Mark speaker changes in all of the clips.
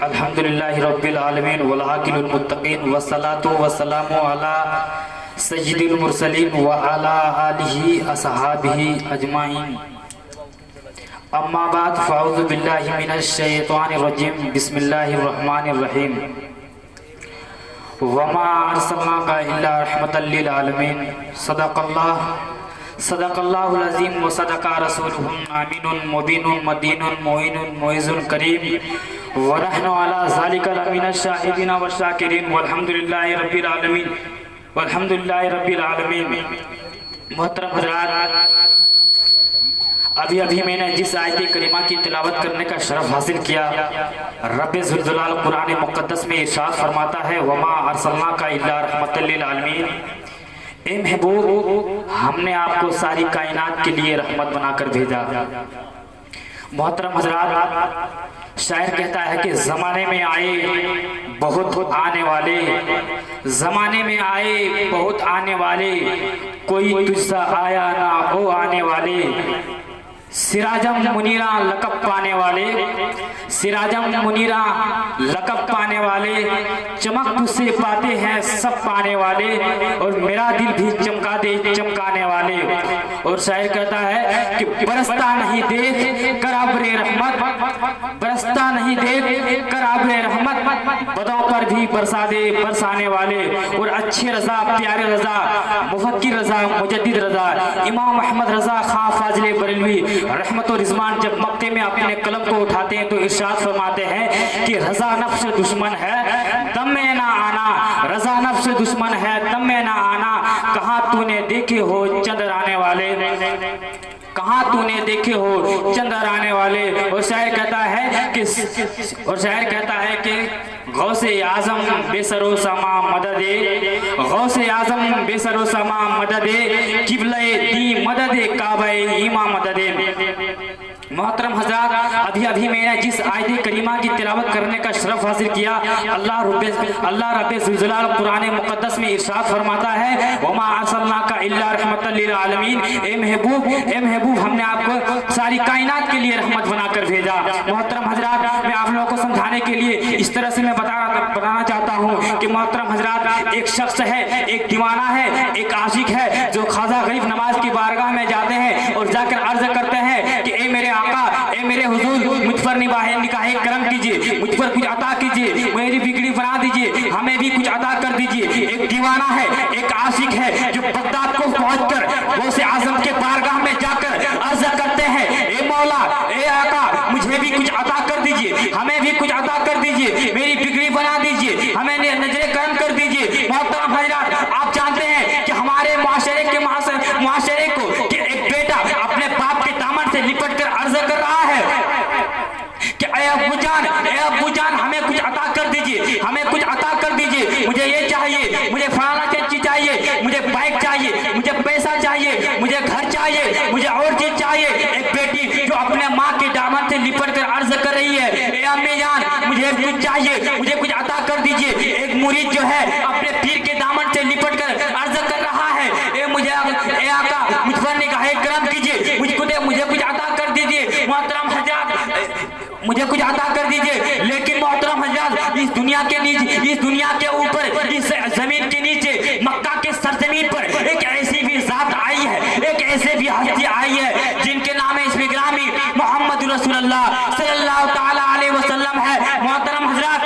Speaker 1: अल्हम्दुलिल्लाहि रब्बिल आलमीन वल आकिबुल मुत्तकीन वस्सलातु वस्सलामु अला सय्यिदिल मुरसलीन व अला आलिहि अस्हाबिहि अजमाइन। अम्मा बाद फ़अऊज़ु बिल्लाहि मिनश शैतानिर रजीम। बिस्मिल्लाहिर रहमानिर रहीम। वमा अर्सलनाका इल्ला रहमतल लिल आलमीन। सदक़ल्लाहुल अज़ीम व सदक़ा रसूलुहुल अमीनुल मुबीनुल मदीनुल मुइनुल मुइज़ुल करीम व नहनु अला ज़ालिका लमिनश शाहिदीन व शाकिरीन वल्हम्दुलिल्लाहि रब्बिल आलमीन वल्हम्दुलिल्लाहि रब्बिल आलमीन। मोहतरम हज़रात, अभी मैंने जिस आयत करीमा की तिलावत करने का शरफ हासिल किया, रब्बे ज़ुल जलाल कुरान मुक़द्दस में इरशाद फरमाता है, वमा अर्सलनाका इल्ला रहमतल लिल आलमीन। ए महबूब, हमने आपको सारी कायनात के लिए रहमत बनाकर भेजा। मोहतरम हज़रात, शायर कहता है कि ज़माने में आए बहुत आने वाले, ज़माने में आए बहुत आने वाले, कोई तुझसा आया ना ओ आने वाले। सिराजम मुनीरा लक़ब पाने वाले, सिराजम मुनीरा लक़ब पाने वाले, चमक तुझसे पाते हैं सब पाने वाले, और मेरा दिल भी चमका दे चमकाने वाले। और शायर कहता है कि बरसता नहीं देख कर अब्रे रहमत, बरसता नहीं देख कर अब्रे रहमत, बदों पर भी बरसा दे बरसाने वाले। और अच्छे रजा, प्यारे रजा, मुफक्किर रजा, मुजद्दिद रजा, इमाम अहमद रजा खां फाजिले बरेलवी रहमत और रिजवान जब मक्के में अपने कलम को उठाते हैं तो इरशाद फरमाते हैं कि रजा नफ्स दुश्मन है दम में ना आना, रजा नफ्स दुश्मन है दम में ना आना। कहाँ तूने देखे हो चंद्राने वाले, कहाँ तूने देखे हो चंद्राने वाले। और शायर कहता है कि गौसे आजम बेसरो समा मददे, गौसे आजम बेसरो समा मददे, किबले दी मददे काबे ईमा मददे। मोहतरम हज़रात, अभी मैंने जिस आयत करीमा की तिलावत करने का शरफ हासिल किया, अल्लाह रब्बे ज़ुल जलाल कुरान मुक़द्दस में इरशाद फरमाता है, वमा अर्सलनाका इल्ला रहमतल लिल आलमीन। ए महबूब, हमने आपको सारी कायनात के लिए रहमत बनाकर भेजा। मोहतरम हज़रात, मैं आप लोगों को समझाने के लिए इस तरह से मैं बताना चाहता हूँ कि मोहतरम हज़रात, एक शख्स है, एक दीवाना है, एक आशिक है, जो ख्वाजा गरीब नवाज की बारगाह में जाते हैं और जाकर अर्ज करते हैं कि ए मेरे आका, ए मेरे हुजूर, मुझ पर निकाहे करम कीजिए, मुझ पर कुछ अता कीजिए, मेरी बिगड़ी बना दीजिए, हमें भी कुछ अता कर दीजिए। एक दीवाना है, एक आशिक है, जो बगदाद को पहुंचकर गौसे आजम के बारगाह में जाकर अर्ज करते हैं, ए मौला, ए आका, मुझे भी कुछ अता कर दीजिए, हमें भी कुछ अता कर दीजिए, मेरी बिगड़ी बना दीजिए, हमें नजरे करम कर दीजिए। मोहतरम हज़रात, आप जानते हैं कि हमारे मुआशरे को कि एक बेटा अपने बाप के दामन से लिपट कर अर्ज कर रहा है कि ए अब्बू जान, हमें कुछ अता कर दीजिए, हमें कुछ अता कर दीजिए, मुझे ये चाहिए, मुझे फलाना चीज चाहिए, मुझे बाइक चाहिए, मुझे पैसा चाहिए, मुझे घर चाहिए, मुझे और चीज चाहिए। एक बेटी जो अपने माँ के दामन से लिपट कर अर्ज कर रही है, ए अम्मी जान, मुझे कुछ चाहिए, मुझे कुछ अता कर दीजिए। एक मुरीद जो है अपने पीर के दामन से लिपट कर अर्ज कर रहा है, ए आका, मुझ पर निगाहे करम कीजिए, मुझे कुछ अता कर दीजिए। मोहतरम हज़रात, मुझे कुछ अता कर दीजिए। लेकिन मोहतरम हज़रात, इस दुनिया के ऊपर, इस जमीन के नीचे, मक्का के सरजमीन पर एक ऐसी भी जात आई है, एक ऐसे भी हस्ती आई है जिनके नाम है इसमें ग्रामी मोहम्मद रसूलुल्लाह सल्लल्लाहु ताला अलैहि वसल्लम है। मोहतरम हज़रात,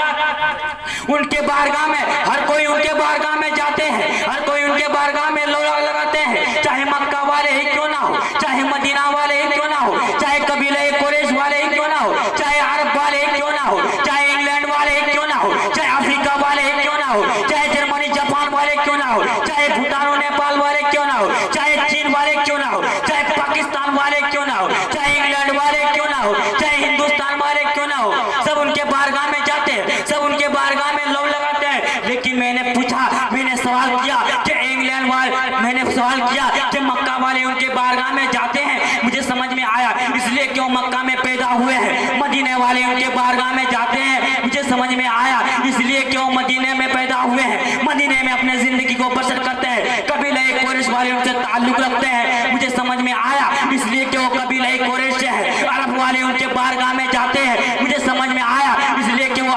Speaker 1: उनके बारगाह में हर कोई उनके बारगाह में जाते हैं, हर कोई उनके बारगाह में लोला लगाते हैं, चाहे मक्का वाले ही क्यों ना हो, चाहे मदीना वाले ही क्यों ना हो, चाहे कबीले कुरैश वाले ही क्यों ना हो, चाहे अरब वाले ही क्यों ना हो, चाहे इंग्लैंड वाले ही क्यों ना हो, चाहे अफ्रीका वाले ही क्यों ना हो, चाहे जर्मनी जापान वाले क्यों ना हो, चाहे भूटान और नेपाल वाले क्यों ना हो, चाहे चीन वाले क्यों ना हो, चाहे पाकिस्तान वाले क्यों ना हो, चाहे इंग्लैंड वाले क्यों ना हो, चाहे हिंदुस्तान वाले क्यों ना हो, सब उनके बारगाह में जाते हैं, सब उनके बारगाह में लौ लगाते हैं। लेकिन मैंने सवाल किया कि इंग्लैंड वाले, मैंने सवाल किया कि मक्का वाले उनके बारगाह में जाते हैं, मुझे समझ में आया इसलिए क्यों मक्का में पैदा हुए हैं। मदीने वाले उनके बारगाह में जाते हैं, मुझे समझ में आया इसलिए क्यों मदीने में पैदा हुए हैं, मदीने में अपने जिंदगी को बसर करते हैं। कबीले कुरैश वाले उनसे ताल्लुक रखते हैं, मुझे समझ में आया इसलिए क्यों कबीले कुरैश है। अरब वाले उनके बारगाह में जाते हैं, मुझे समझ में आया इसलिए कि वो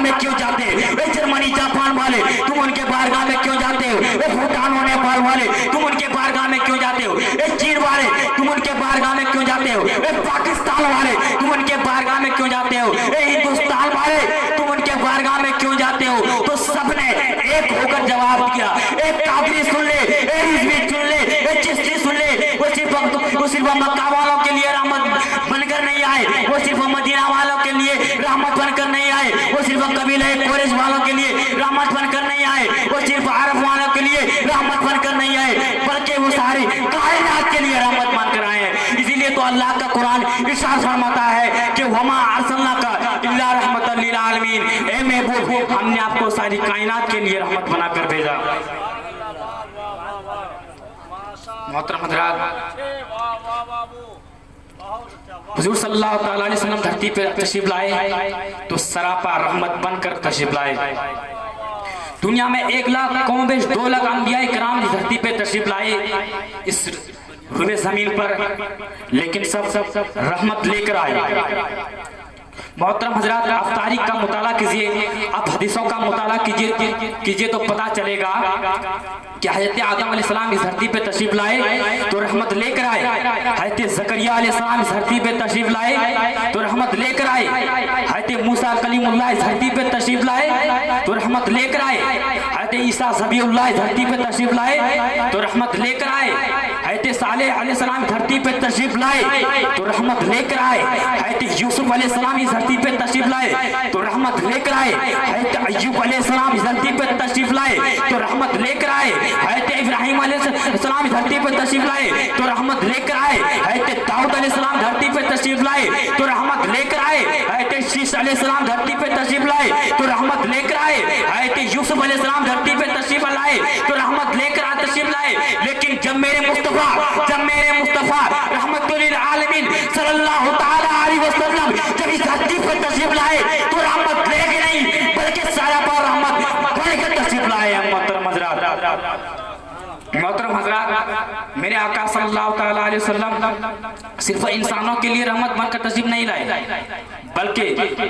Speaker 1: में क्यों जाते हो? जर्मनी जापान वाले तुम उनके बारगाह में क्यों जाते हो? भूटान और नेपाल वाले तुम उनके बारगाह में क्यों जाते हो? चीन वाले तुम उनके बारगाह में क्यों जाते हो? पाकिस्तान वाले तुम उनके बारगाह में क्यों जाते हो? हिंदुस्तान वाले तुम उनके बारगाह में क्यों जाते हो? तो सबने एक होकर जवाब दिया। एक कादरी सुन ले, एक रिजवी सुन ले, एक चिश्ती सुन ले, वो सिर्फ मक्का वालों के लिए रहमत बनकर नहीं आए, वो सिर्फ मदीना वालों के लिए रहमत बनकर नहीं आए, वो सिर्फ कबीला कुरैश वालों के लिए रहमत बनकर नहीं आए, वो सिर्फ अरब वालों के लिए रहमत बनकर नहीं आए, बल्कि वो सारी कायनात के लिए रहमत बनकर आए हैं। इसीलिए तो अल्लाह का कुरान इरशाद फरमाता है कि वमा अरसलनाका इल्ला रहमतल लिल आलमीन, ए महबूब हमने आपको सारी कायनात के लिए रहमत बनाकर भेजा। मोहतरम हज़रात, हुजूर सल्लल्लाहु अलैहि वसल्लम धरती पे तशरीफ लाए तो सरापा रहमत बनकर तशरीफ लाए। दुनिया में 1 लाख कौम बेश 2 लाख अंबिया किराम धरती पे तशरीफ लाए इस रुबे जमीन पर, लेकिन सब रहमत लेकर आए। मोहतरम हजरात, आप तारीख का मुताला कीजिए, आप हदीसों का मुताला कीजिए तो पता चलेगा कि हज़रत आदम अलैहिस्सलाम इस धरती पे तशरीफ लाए तो रहमत लेकर आए, हज़रत ज़करिया अलैहिस्सलाम इस धरती पे तशरीफ लाए तो रहमत लेकर आए, हज़रत मूसा कलीमुल्लाह इस धरती पे तशरीफ लाए तो रहमत लेकर आए, हज़रत ईसा ज़बीहुल्लाह इस धरती पे तशरीफ लाए तो रहमत लेकर आए, हज़रत सालेह अलैहिस्सलाम धरती पे तशरीफ लाए तो रहमत लेकर आए, हज़रत यूसुफ अलैहिस्सलाम इस धरती पे तशरीफ लाए तो रहमत लेकर आए, हज़रत अय्यूब अलैहिस्सलाम इस धरती पे तशरीफ लाए तो रहमत लेकर आए, हज़रत इब्राहिम अलैहिस्सलाम इस धरती पे तशरीफ लाए तो रहमत लेकर आए, हज़रत दाऊद अलैहिस्सलाम धरती पे तशरीफ लाए तो रहमत लेकर आए, हज़रत शीश अलैहिस्सलाम धरती पे तशरीफ लाए तो रहमत लेकर आए, हज़रत यूसुफ अलैहिस्सलाम धरती पे तशरीफ लाए तो रहमत लेकर तशरीफ लाए। लेकिन जब मेरे मुस्तफा रहमतुल लिल आलमीन सल्लल्लाहु तआला अलैहि वसल्लम जब इस धरती पर तशरीफ लाए तो रहमत लेके नहीं बल्कि सारा पर रहमत बनकर तशरीफ लाए। मोहतरम हजरात, मेरे आका सल्लल्लाहु तआला अलैहि वसल्लम सिर्फ इंसानों के लिए रहमत बनकर तशरीफ नहीं लाए, बल्कि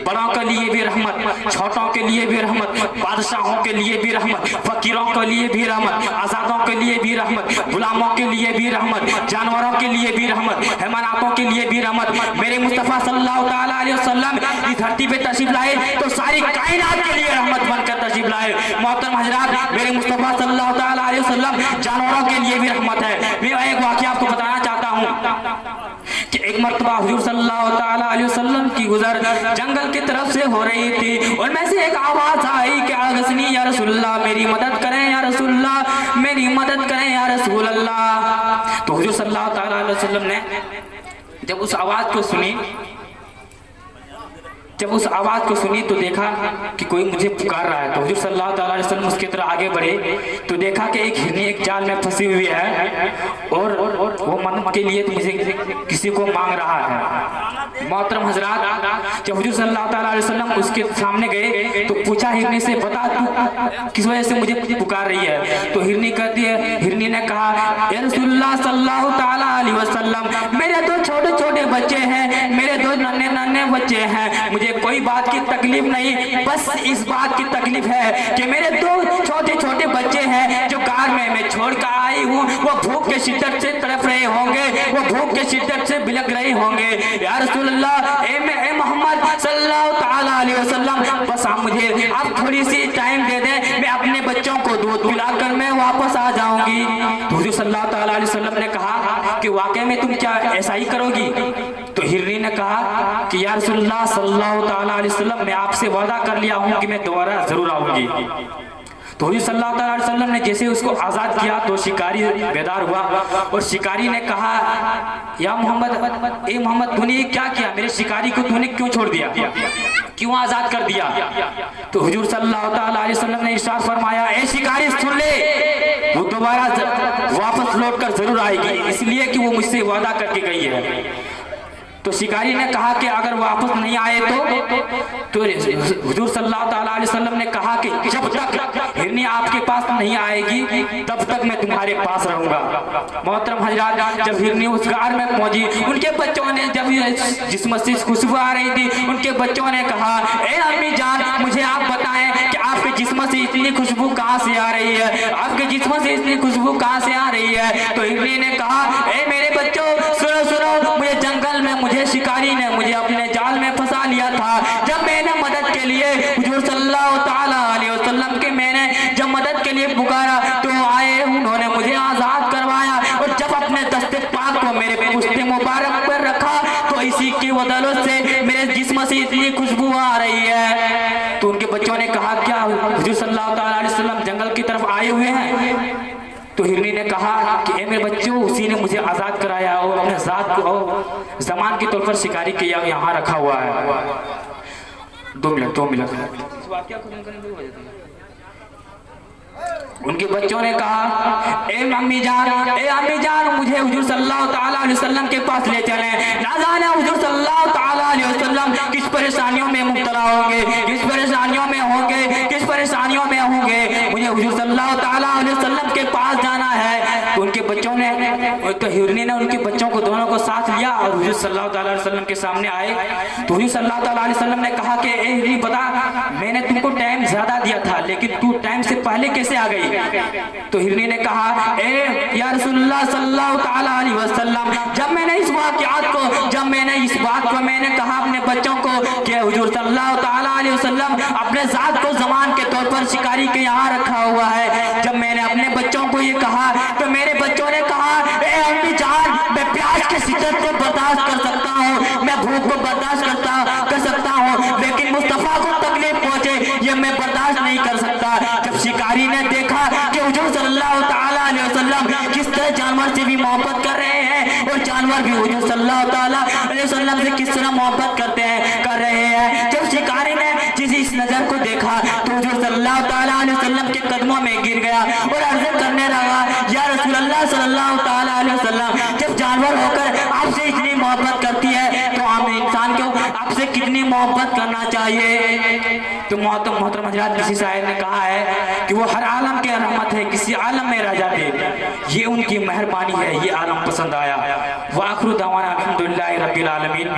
Speaker 1: बड़ों के लिए भी रहमत, छोटों के लिए भी रहमत, बादशाहों के लिए भी रहमत, फकीरों के लिए भी रहमत, आजादों के लिए भी रहमत, गुलामों के लिए भी रहमत, जानवरों के लिए भी रहमत, हैवानातों के लिए भी रहमत। मेरे मुस्तफा सल्लल्लाहु तआला अलैहि वसल्लम इस धरती पे तशरीफ लाए तो सारी कायनात के लिए रहमत बनकर तशरीफ लाए। मोहतरम हजरात, मेरे मुस्तफा सल्लल्लाहु तआला अलैहि वसल्लम जानवरों के लिए भी रहमत है। मैं एक वाकया आपको बताना चाहता हूँ कि एक मर्तबा हुजूर सल्लल्लाहु तआला अलैहि वसल्लम की गुजर जंगल की तरफ से हो रही थी, उनमें से एक आवाज आई कि आगसनी या रसूलल्लाह, मेरी मदद करें या रसूलल्लाह, मेरी मदद करें या रसूल अल्लाह। तो हुजूर सल्लल्लाहु तआला अलैहि वसल्लम ने जब उस आवाज को सुनी तो देखा कि कोई मुझे पुकार रहा है। तो हुजूर सल्लल्लाहु तआला अलैहि वसल्लम उसकी तरफ आगे बढ़े तो देखा कि एक हिरनी एक जाल में फंसी हुई है और वो मदद के लिए मुझे किसी को मांग रहा है। मोहतरम हजरात, जब हुजूर सल्लल्लाहु तआला अलैहि वसल्लम उसके सामने गए तो पूछा हिरनी से, बता तू किस वजह से मुझे पुकार रही है? तो हिरनी ने कहा, या रसूलुल्लाह सल्लल्लाहु तआला अलैहि वसल्लम, मेरे 2 छोटे छोटे बच्चे हैं, मेरे 2 नन्हे नन्हे बच्चे हैं, मुझे कोई बात की तकलीफ नहीं, बस इस बात की तकलीफ है कि मेरे 2 छोटे छोटे बच्चे हैं जो कार में मैं छोड़ कर आई हूँ, वो भूख के शिद्दत से तड़प रहे होंगे, वो भूख के शिद्दत से बिलक रहे होंगे। या रसूलल्लाह, ए मोहम्मद सल्लल्लाहु तआला अलैहि वसल्लम, बस आप थोड़ी सी टाइम दे दें, मैं अपने बच्चों को दूध पिलाकर मैं वापस आ जाऊंगी। तो हुजूर सल्लल्लाहु तआला अलैहि वसल्लम ने कहा कि वाकई में तुम क्या ऐसा ही करोगी? तो हिरनी ने कहा कि या रसूलल्लाह सल्लल्लाहु तआला अलैहि वसल्लम, मैं आपसे वादा कर लिया हूँ कि मैं दोबारा जरूर आऊंगी। तो हुजूर सल्लल्लाहु अलैहि वसल्लम ने जैसे उसको आज़ाद किया तो शिकारी बेदार हुआ और शिकारी ने कहा, या मोहम्मद, ए मोहम्मद, तूने क्या किया? मेरे शिकारी को तूने क्यों छोड़ दिया, क्यों आज़ाद कर दिया? तो हुजूर सल्लल्लाहु अलैहि वसल्लम ने इरशाद फरमाया, ए शिकारी सुन ले, वो दोबारा वापस लौट कर जरूर आएगी, इसलिए कि वो मुझसे वादा करके गई है। तो शिकारी ने कहा कि अगर वापस नहीं आए तो हुजूर सल्लल्लाहु अलैहि वसल्लम ने कहा कि जब तक हिरनी आपके पास नहीं आएगी तब तक मैं तुम्हारे पास रहूंगा। मोहतरम हजरात, जब हिरनी उस गार में पहुंची, उनके बच्चों ने जब जिस्म से खुशबू आ रही थी, उनके बच्चों ने कहा, ए अम्मी जान, मुझे आप बताएं कि आपके जिस्म से इतनी खुशबू कहाँ से आ रही है, आपके जिस्म से इतनी खुशबू कहाँ से आ रही है। तो हिरनी ने कहा, ए मेरे बच्चों, सुनो सुनो, मुझे जंगल में मुझे शिकारी ने मुझे अपने जाल में फंसा लिया था। जब मैंने मदद के लिए हुजूर सल्लल्लाहु ताला अलैहि वसल्लम के मैंने जब मदद के लिए पुकारा तो आए, उन्होंने मुझे आजाद करवाया, और जब अपने दस्ते पाक को मेरे पुश्ते मुबारक पर रखा तो इसी की बदौलत से मेरे जिस्म से इतनी खुशबू आ रही है। तो उनके बच्चों ने कहा, क्या हुजूर सल्लल्लाहु ताला अलैहि वसल्लम जंगल की तरफ आए हुए हैं? तो हिरनी ने कहा कि ए मेरे बच्चों, उसी ने मुझे आजाद कराया और अपने जात को जमान के तौर पर शिकारी के यहाँ रखा हुआ है। 2 मिनट। उनके बच्चों ने कहा, ए अम्मी जान, मुझे हुजूर सल्लल्लाहु ताला अलैहि वसल्लम के पास ले चले। ना जाने हुजूर सल्लल्लाहु ताला अलैहि वसल्लम किस परेशानियों में मुब्तला होंगे, किस परेशानियों में होंगे, मुझे हुजूर सल्लल्लाहु ताला अलैहि वसल्लम के पास जाना है। तो उनके बच्चों ने, तो हिरनी ने उनके बच्चों को दोनों को साथ लिया और हुजूर सल्लल्लाहु ताला अलैहि वसल्लम के सामने आए। तो हुजूर सल्लल्लाहु ताला अलैहि वसल्लम ने कहा कि ए हिरनी, बता, मैंने तुमको टाइम ज्यादा दिया था लेकिन तू टाइम से पहले कैसे आ गई? तो हिरनी ने कहा, ए या रसूलुल्लाह सल्लल्लाहु ताला अलैहि वसल्लम, जब मैंने इस बात को मैंने कहा अपने बच्चों को कि हुजूर सल्लल्लाहु ताला अलैहि वसल्लम अपने जात को जमान के तौर पर शिकारी के यहाँ रखा हुआ है, जब मैंने अपने बच्चों को ये कहा तो मेरे बच्चों ने कहा, ए अम्मी जान, मैं प्यास की शिद्दत को बर्दाश्त कर सकता हूँ, मैं भूख को बर्दाश्त कर सकता हूँ, लेकिन मुस्तफा को तकलीफ पहुंचे ये मैं बर्दाश्त नहीं कर सकता। जब शिकारी ने देखा कि हुजूर सल्लल्लाहु ताला अलैहि वसल्लम किस तरह जानवर से भी मोहब्बत कर रहे हैं और जानवर भी हुजूर सल्लल्लाहु ताला अलैहि वसल्लम से किस तरह मोहब्बत कर रहे हैं, जब शिकारी ने जिस इस नजर को देखा तो हुजूर सल्लल्लाहु ताला अलैहि वसल्लम के कदमों में गिर गया और अर्ज़ करने लगा, या रसूलुल्लाह सल्लल्लाहु ताला अलैहि वसल्लम, जब जानवर होकर आपसे इतनी मोहब्बत करती है तो आम इंसान को आपसे कितनी मोहब्बत करना चाहिए। तो मोहतरम हज़रात, किसी शायर ने कहा है कि वो हर आलम के रहमत है, किसी आलम में रह जाते, ये उनकी मेहरबानी है, ये आलम पसंद आया। व आखिरु दावाना अल्हम्दुलिल्लाहि रब्बिल आलमीन।